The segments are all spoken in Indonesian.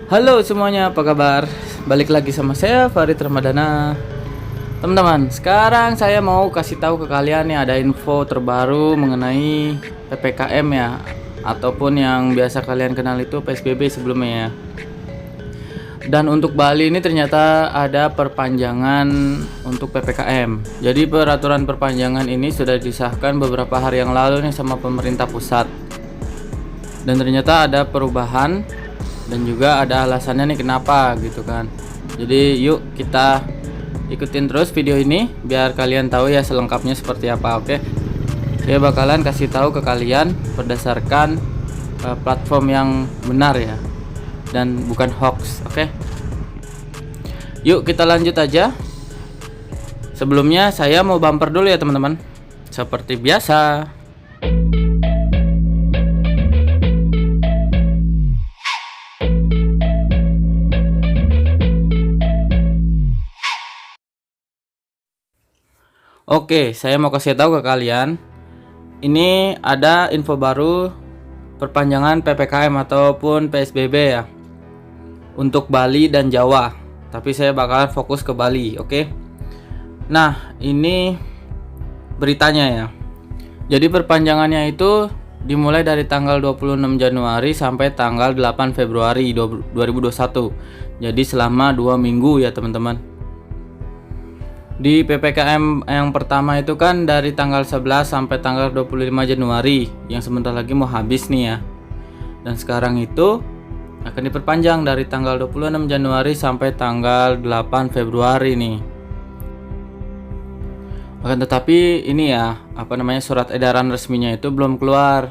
Halo semuanya, apa kabar? Balik lagi sama saya Farid Ramadana. Teman-teman, sekarang saya mau kasih tahu ke kalian nih ada info terbaru mengenai PPKM ya, ataupun yang biasa kalian kenal itu PSBB sebelumnya ya. Dan untuk Bali ini ternyata ada perpanjangan untuk PPKM. Jadi peraturan perpanjangan ini sudah disahkan beberapa hari yang lalu nih sama pemerintah pusat. Dan ternyata ada perubahan dan juga ada alasannya nih kenapa gitu kan. Jadi yuk kita ikutin terus video ini biar kalian tahu ya selengkapnya seperti apa. Oke, saya bakalan kasih tahu ke kalian berdasarkan platform yang benar ya dan bukan hoax. Oke, yuk kita lanjut aja. Sebelumnya saya mau bumper dulu ya teman-teman, seperti biasa. Oke, saya mau kasih tahu ke kalian. Ini ada info baru perpanjangan PPKM ataupun PSBB ya. Untuk Bali dan Jawa. Tapi saya bakalan fokus ke Bali, oke? Nah, ini beritanya ya. Jadi perpanjangannya itu dimulai dari tanggal 26 Januari sampai tanggal 8 Februari 2021. Jadi selama 2 minggu ya, teman-teman. Di PPKM yang pertama itu kan dari tanggal 11 sampai tanggal 25 Januari yang sebentar lagi mau habis nih ya. Dan sekarang itu akan diperpanjang dari tanggal 26 Januari sampai tanggal 8 Februari nih. Akan tetapi ini ya, surat edaran resminya itu belum keluar.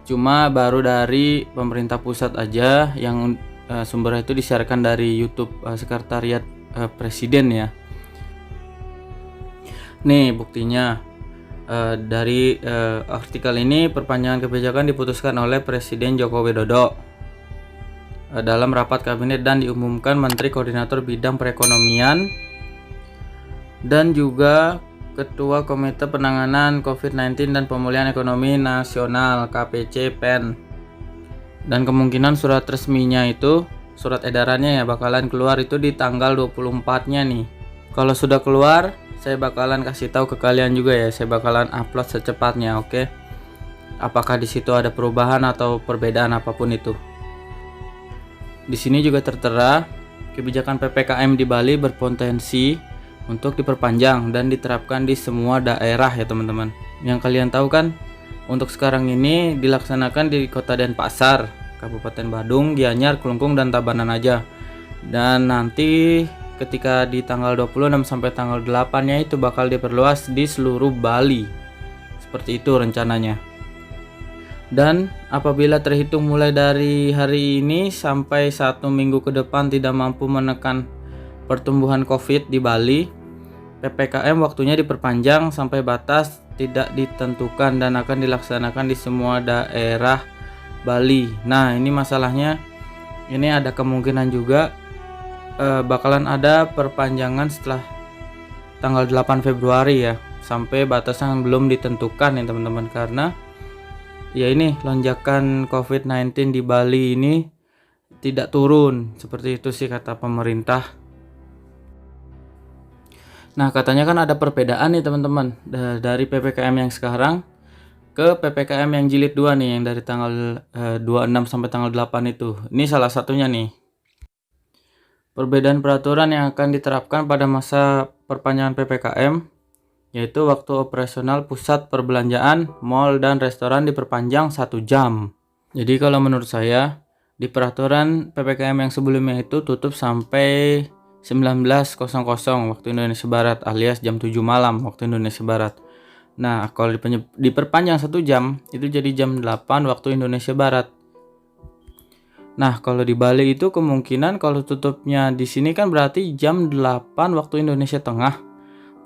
Cuma baru dari pemerintah pusat aja yang sumbernya itu disiarkan dari YouTube Sekretariat Presiden ya. Nih buktinya dari artikel ini perpanjangan kebijakan diputuskan oleh Presiden Joko Widodo dalam rapat kabinet dan diumumkan Menteri Koordinator Bidang Perekonomian dan juga Ketua Komite Penanganan COVID-19 dan Pemulihan Ekonomi Nasional KPC PEN. Dan kemungkinan surat resminya itu, surat edarannya ya bakalan keluar itu di tanggal 24-nya nih. Kalau sudah keluar, saya bakalan kasih tahu ke kalian juga ya. Saya bakalan upload secepatnya, oke? Apakah di situ ada perubahan atau perbedaan apapun itu. Di sini juga tertera kebijakan PPKM di Bali berpotensi untuk diperpanjang dan diterapkan di semua daerah ya teman-teman. Yang kalian tahu kan, untuk sekarang ini dilaksanakan di Kota Denpasar, Kabupaten Badung, Gianyar, Kelungkung dan Tabanan aja. Dan nanti ketika di tanggal 26 sampai tanggal 8-nya itu bakal diperluas di seluruh Bali. Seperti itu rencananya. Dan apabila terhitung mulai dari hari ini sampai 1 minggu ke depan tidak mampu menekan pertumbuhan COVID di Bali, PPKM waktunya diperpanjang sampai batas tidak ditentukan dan akan dilaksanakan di semua daerah Bali. Nah, ini masalahnya, ini ada kemungkinan juga bakalan ada perpanjangan setelah tanggal 8 Februari ya, sampai batasan belum ditentukan ya teman-teman, karena ya ini lonjakan COVID-19 di Bali ini tidak turun, seperti itu sih kata pemerintah. Nah, katanya kan ada perbedaan nih teman-teman dari PPKM yang sekarang ke PPKM yang jilid 2 nih, yang dari tanggal 26 sampai tanggal 8 itu. Ini salah satunya nih. Perbedaan peraturan yang akan diterapkan pada masa perpanjangan PPKM yaitu waktu operasional pusat perbelanjaan, mal dan restoran diperpanjang 1 jam. Jadi kalau menurut saya di peraturan PPKM yang sebelumnya itu tutup sampai 19.00 waktu Indonesia Barat alias jam 7 malam waktu Indonesia Barat. Nah, kalau diperpanjang 1 jam itu jadi jam 8 waktu Indonesia Barat. Nah, kalau di Bali itu kemungkinan kalau tutupnya di sini kan berarti jam 8 waktu Indonesia Tengah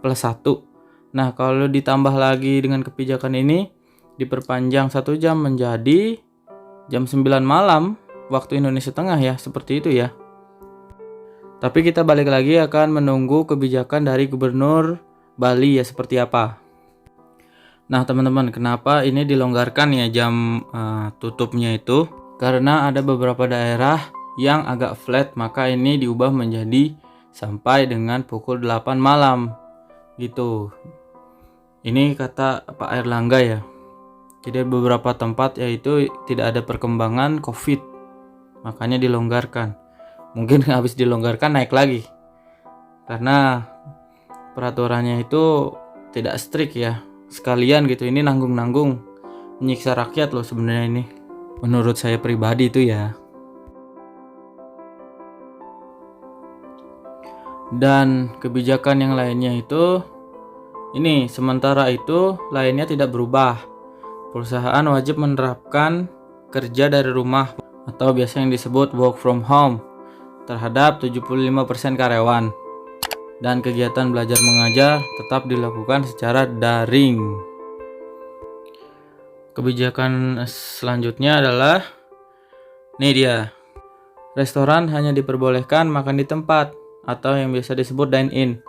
plus 1. Nah, kalau ditambah lagi dengan kebijakan ini diperpanjang 1 jam menjadi jam 9 malam waktu Indonesia Tengah ya, seperti itu ya. Tapi kita balik lagi akan menunggu kebijakan dari Gubernur Bali ya seperti apa. Nah, teman-teman, kenapa ini dilonggarkan ya jam tutupnya itu? Karena ada beberapa daerah yang agak flat, maka ini diubah menjadi sampai dengan pukul 8 malam gitu. Ini kata Pak Airlangga ya. Jadi beberapa tempat yaitu tidak ada perkembangan COVID, makanya dilonggarkan. Mungkin habis dilonggarkan naik lagi, karena peraturannya itu tidak strict ya. Sekalian gitu, ini nanggung-nanggung menyiksa rakyat loh sebenarnya ini. Menurut saya pribadi itu ya. Dan kebijakan yang lainnya itu ini, sementara itu lainnya tidak berubah. Perusahaan wajib menerapkan kerja dari rumah atau biasa yang disebut work from home terhadap 75% karyawan. Dan kegiatan belajar mengajar tetap dilakukan secara daring. Kebijakan selanjutnya adalah nih dia. Restoran hanya diperbolehkan makan di tempat atau yang biasa disebut dine-in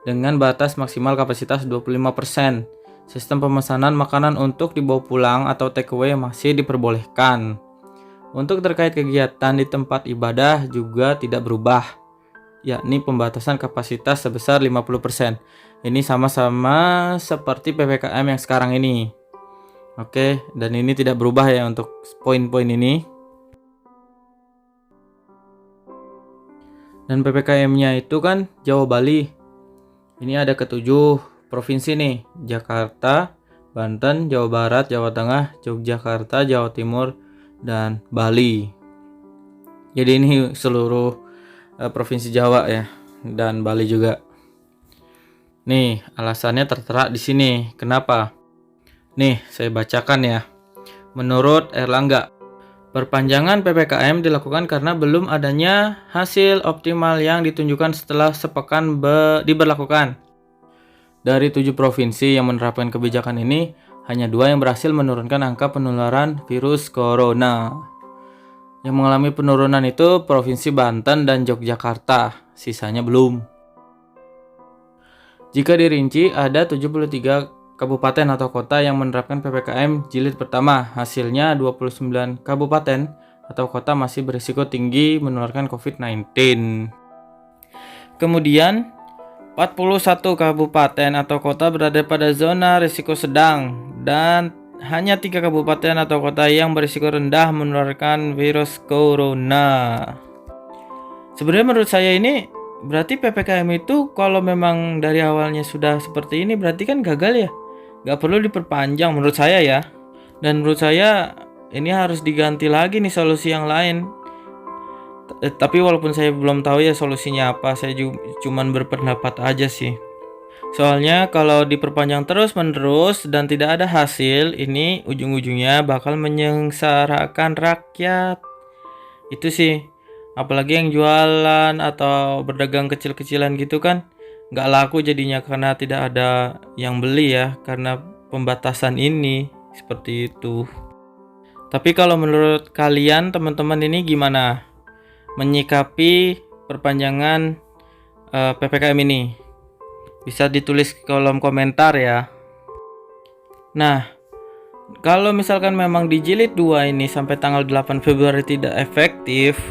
dengan batas maksimal kapasitas 25%. Sistem pemesanan makanan untuk dibawa pulang atau take away masih diperbolehkan. Untuk terkait kegiatan di tempat ibadah juga tidak berubah, yakni pembatasan kapasitas sebesar 50%. Ini sama-sama seperti PPKM yang sekarang ini. Oke, dan ini tidak berubah ya untuk poin-poin ini. Dan PPKM-nya itu kan Jawa Bali. Ini ada ketujuh provinsi nih, Jakarta, Banten, Jawa Barat, Jawa Tengah, Yogyakarta, Jawa Timur, dan Bali. Jadi ini seluruh provinsi Jawa ya, dan Bali juga. Nih, alasannya tertera di sini. Kenapa? Nih, saya bacakan ya. Menurut Airlangga, perpanjangan PPKM dilakukan karena belum adanya hasil optimal yang ditunjukkan setelah sepekan diberlakukan. Dari 7 provinsi yang menerapkan kebijakan ini, hanya 2 yang berhasil menurunkan angka penularan virus corona. Yang mengalami penurunan itu Provinsi Banten dan Yogyakarta, sisanya belum. Jika dirinci, ada 73 kabupaten atau kota yang menerapkan PPKM jilid pertama. Hasilnya 29 kabupaten atau kota masih berisiko tinggi menularkan COVID-19. Kemudian 41 kabupaten atau kota berada pada zona risiko sedang dan hanya 3 kabupaten atau kota yang berisiko rendah menularkan virus corona. Sebenarnya menurut saya ini berarti PPKM itu kalau memang dari awalnya sudah seperti ini berarti kan gagal ya. Gak perlu diperpanjang menurut saya ya. Dan menurut saya ini harus diganti lagi nih solusi yang lain. Tapi walaupun saya belum tahu ya solusinya apa, saya cuman berpendapat aja sih. Soalnya kalau diperpanjang terus-menerus dan tidak ada hasil, ini ujung-ujungnya bakal menyengsarakan rakyat. Itu sih. Apalagi yang jualan atau berdagang kecil-kecilan gitu kan nggak laku jadinya karena tidak ada yang beli ya, karena pembatasan ini seperti itu. Tapi kalau menurut kalian teman-teman ini gimana menyikapi perpanjangan PPKM ini? Bisa ditulis di kolom komentar ya. Nah, kalau misalkan memang di jilid 2 ini sampai tanggal 8 Februari tidak efektif,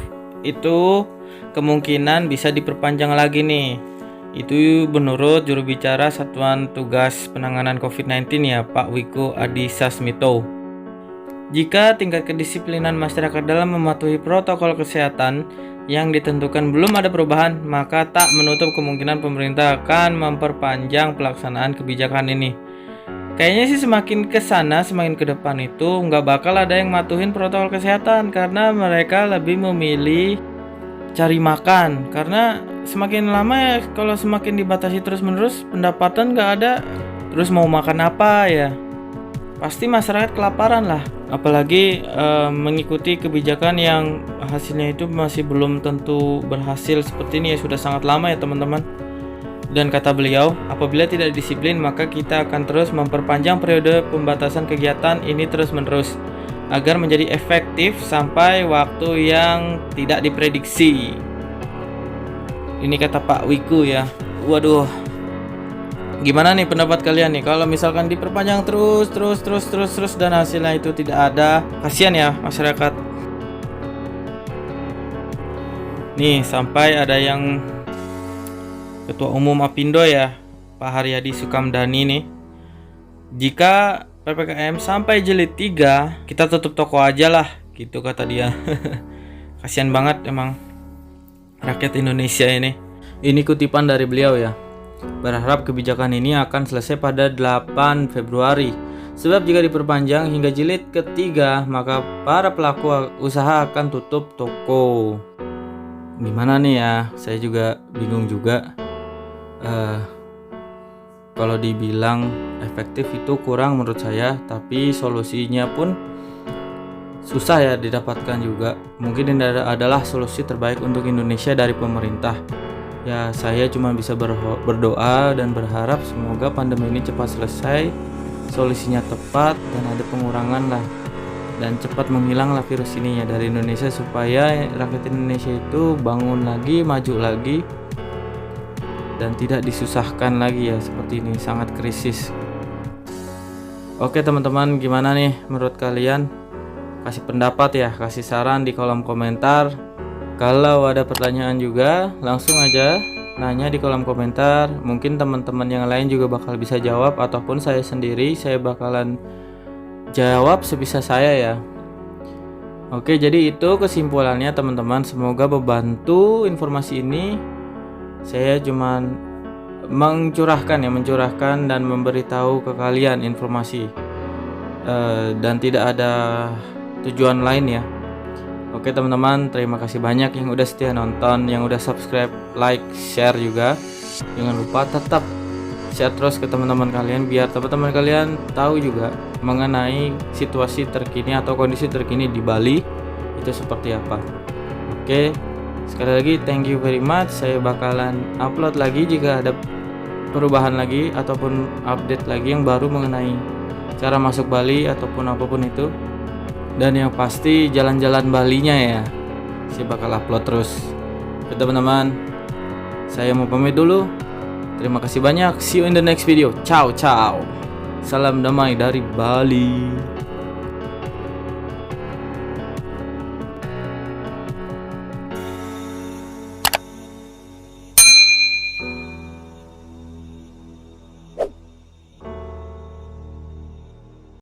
itu kemungkinan bisa diperpanjang lagi nih. Itu menurut juru bicara Satuan Tugas Penanganan COVID-19 ya, Pak Wiku Adhisa Smito. Jika tingkat kedisiplinan masyarakat dalam mematuhi protokol kesehatan yang ditentukan belum ada perubahan, maka tak menutup kemungkinan pemerintah akan memperpanjang pelaksanaan kebijakan ini. Kayaknya sih semakin ke sana, semakin ke depan itu nggak bakal ada yang matuhin protokol kesehatan karena mereka lebih memilih cari makan. Karena semakin lama ya, kalau semakin dibatasi terus-menerus, pendapatan nggak ada, terus mau makan apa ya? Pasti masyarakat kelaparan lah. Apalagi mengikuti kebijakan yang hasilnya itu masih belum tentu berhasil seperti ini ya, sudah sangat lama ya teman-teman. Dan kata beliau, apabila tidak disiplin maka kita akan terus memperpanjang periode pembatasan kegiatan ini terus-menerus agar menjadi efektif sampai waktu yang tidak diprediksi. Ini kata Pak Wiku ya. Waduh. Gimana nih pendapat kalian nih kalau misalkan diperpanjang terus dan hasilnya itu tidak ada? Kasihan ya masyarakat. Nih, sampai ada yang Ketua Umum Apindo ya, Pak Haryadi Sukamdhani nih. Jika PPKM sampai jilid 3, kita tutup toko aja lah, gitu kata dia. Kasihan banget emang rakyat Indonesia ini. Ini kutipan dari beliau ya. Berharap kebijakan ini akan selesai pada 8 Februari. Sebab jika diperpanjang hingga jilid ketiga, maka para pelaku usaha akan tutup toko. Gimana nih ya? Saya juga bingung juga. Kalau dibilang efektif itu kurang menurut saya, tapi solusinya pun susah ya didapatkan juga. Mungkin ini adalah solusi terbaik untuk Indonesia dari pemerintah. Ya, saya cuma bisa berdoa dan berharap semoga pandemi ini cepat selesai, solusinya tepat dan ada pengurangan lah, dan cepat menghilanglah virus ini ya dari Indonesia, supaya rakyat Indonesia itu bangun lagi, maju lagi, dan tidak disusahkan lagi ya seperti ini, sangat krisis. Oke teman-teman, gimana nih menurut kalian? Kasih pendapat ya, kasih saran di kolom komentar. Kalau ada pertanyaan juga langsung aja nanya di kolom komentar. Mungkin teman-teman yang lain juga bakal bisa jawab, ataupun saya sendiri, saya bakalan jawab sebisa saya ya. Oke, jadi itu kesimpulannya teman-teman. Semoga membantu informasi ini. Saya cuman mencurahkan dan memberitahu ke kalian informasi, dan tidak ada tujuan lain ya. Oke teman-teman, terima kasih banyak yang udah setia nonton, yang udah subscribe, like, share juga. Jangan lupa tetap share terus ke teman-teman kalian, biar teman-teman kalian tahu juga mengenai situasi terkini atau kondisi terkini di Bali itu seperti apa. Oke, sekali lagi thank you very much. Saya bakalan upload lagi jika ada perubahan lagi ataupun update lagi yang baru mengenai cara masuk Bali ataupun apapun itu. Dan yang pasti jalan-jalan Balinya ya, saya bakal upload terus. Oke teman-teman, saya mau pamit dulu. Terima kasih banyak. See you in the next video. Ciao ciao. Salam damai dari Bali.